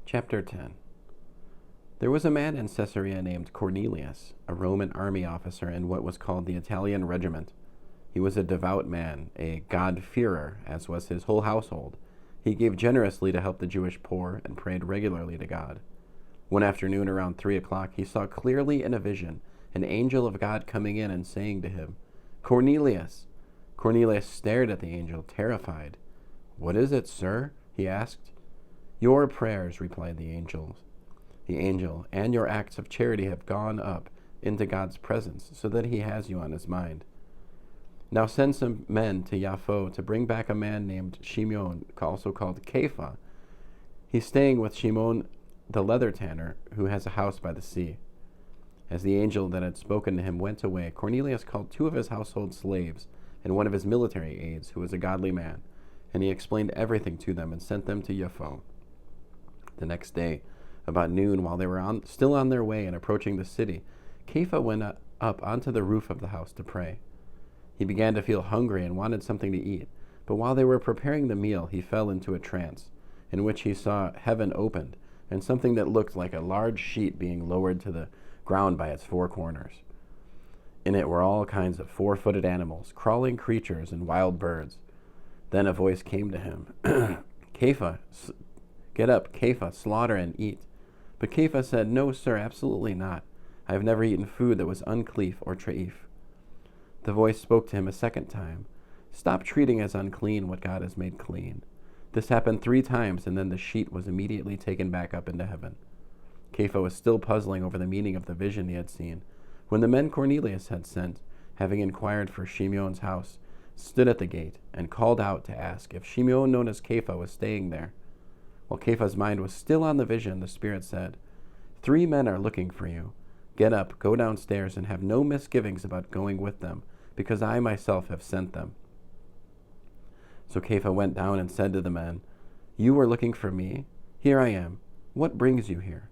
Chapter 10. There was a man in Caesarea named Cornelius, a Roman army officer in what was called the Italian regiment. He was a devout man, a God-fearer, as was his whole household. He gave generously to help the Jewish poor and prayed regularly to God. One afternoon around 3 o'clock, he saw clearly in a vision an angel of God coming in and saying to him, "Cornelius!" Cornelius stared at the angel, terrified. "What is it, sir?" he asked. "Your prayers," replied the angel, "and your acts of charity have gone up into God's presence, so that he has you on his mind. Now send some men to Yafo to bring back a man named Shimon, also called Kepha. He's staying with Shimon the leather tanner, who has a house by the sea." As the angel that had spoken to him went away, Cornelius called 2 of his household slaves and one of his military aides, who was a godly man, and he explained everything to them and sent them to Yafo. The next day, about noon, while they were still on their way and approaching the city, Kepha went up onto the roof of the house to pray. He began to feel hungry and wanted something to eat, but while they were preparing the meal, he fell into a trance, in which he saw heaven opened, and something that looked like a large sheet being lowered to the ground by its 4 corners. In it were all kinds of 4-footed animals, crawling creatures, and wild birds. Then a voice came to him, "Kepha, get up, Kepha, slaughter and eat." But Kepha said, "No, sir, absolutely not. I have never eaten food that was uncleaf or treif." The voice spoke to him a second time, "Stop treating as unclean what God has made clean." This happened 3 times, and then the sheet was immediately taken back up into heaven. Kepha was still puzzling over the meaning of the vision he had seen, when the men Cornelius had sent, having inquired for Shimeon's house, stood at the gate and called out to ask if Shimeon, known as Kepha, was staying there. While Kepha's mind was still on the vision, the Spirit said, "3 men are looking for you. Get up, go downstairs, and have no misgivings about going with them, because I myself have sent them." So Kepha went down and said to the men, "You were looking for me? Here I am. What brings you here?"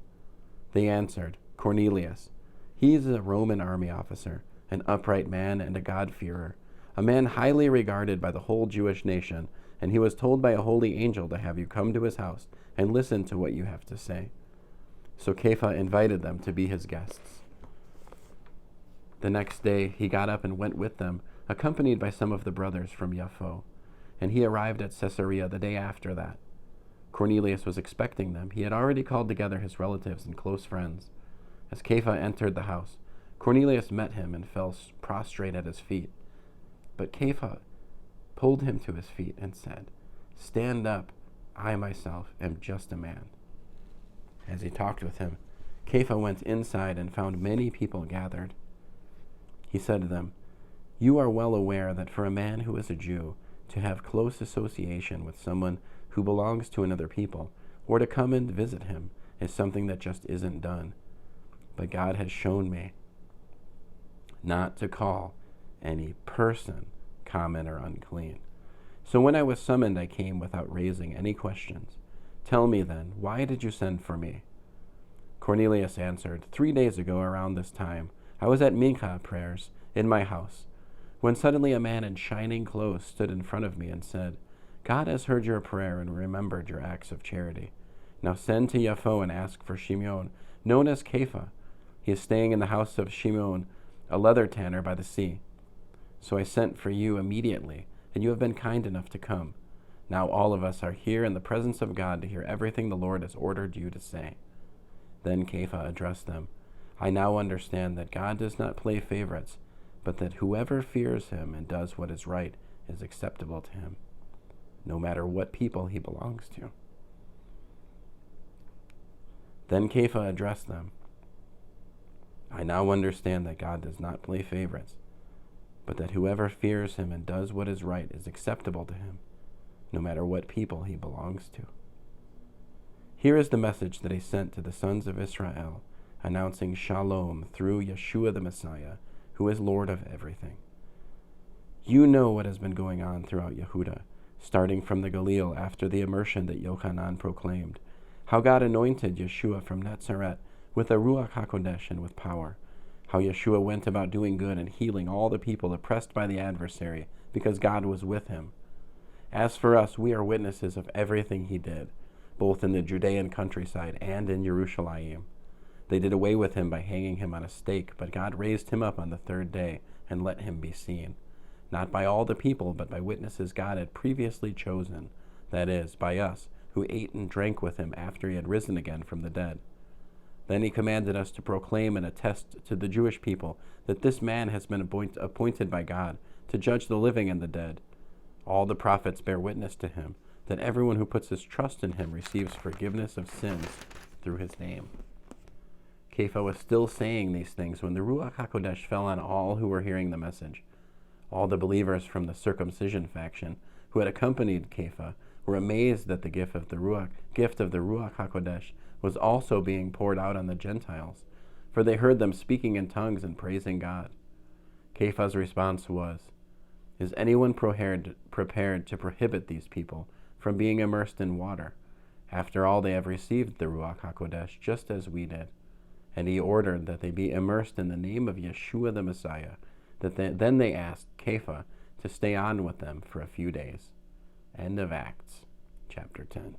They answered, "Cornelius. He is a Roman army officer, an upright man and a God-fearer, a man highly regarded by the whole Jewish nation, and he was told by a holy angel to have you come to his house and listen to what you have to say." So Kepha invited them to be his guests. The next day he got up and went with them, accompanied by some of the brothers from Yafo, and he arrived at Caesarea the day after that. Cornelius was expecting them. He had already called together his relatives and close friends. As Kepha entered the house, Cornelius met him and fell prostrate at his feet. But Kepha pulled him to his feet and said, "Stand up, I myself am just a man." As he talked with him, Kepha went inside and found many people gathered. He said to them, "You are well aware that for a man who is a Jew, to have close association with someone who belongs to another people, or to come and visit him, is something that just isn't done. But God has shown me not to call any person common or unclean. So when I was summoned, I came without raising any questions. Tell me then, why did you send for me?" Cornelius answered, 3 days ago around this time, I was at Mincha prayers in my house, when suddenly a man in shining clothes stood in front of me and said, "God has heard your prayer and remembered your acts of charity. Now send to Yafo and ask for Shimon, known as Kepha. He is staying in the house of Shimon, a leather tanner by the sea." So I sent for you immediately, and you have been kind enough to come. Now all of us are here in the presence of God to hear everything the Lord has ordered you to say. Then Kepha addressed them, "I now understand that God does not play favorites, but that whoever fears him and does what is right is acceptable to him, no matter what people he belongs to." Then Kepha addressed them, "I now understand that God does not play favorites, but that whoever fears him and does what is right is acceptable to him, no matter what people he belongs to. Here is the message that he sent to the sons of Israel, announcing Shalom through Yeshua the Messiah, who is Lord of everything. You know what has been going on throughout Yehuda, starting from the Galil after the immersion that Yochanan proclaimed, how God anointed Yeshua from Nazareth with a Ruach HaKodesh and with power, how Yeshua went about doing good and healing all the people oppressed by the adversary, because God was with him. As for us, we are witnesses of everything he did, both in the Judean countryside and in Jerusalem. They did away with him by hanging him on a stake, but God raised him up on the third day and let him be seen, not by all the people, but by witnesses God had previously chosen, that is, by us, who ate and drank with him after he had risen again from the dead. Then he commanded us to proclaim and attest to the Jewish people that this man has been appointed by God to judge the living and the dead. All the prophets bear witness to him, that everyone who puts his trust in him receives forgiveness of sins through his name. Kepha was still saying these things when the Ruach HaKodesh fell on all who were hearing the message. All the believers from the circumcision faction who had accompanied Kepha were amazed that the gift of the Ruach HaKodesh was also being poured out on the Gentiles, for they heard them speaking in tongues and praising God. Kepha's response was, "Is anyone prepared to prohibit these people from being immersed in water? After all, they have received the Ruach HaKodesh just as we did." And he ordered that they be immersed in the name of Yeshua the Messiah. Then they asked Kepha to stay on with them for a few days. End of Acts, chapter 10.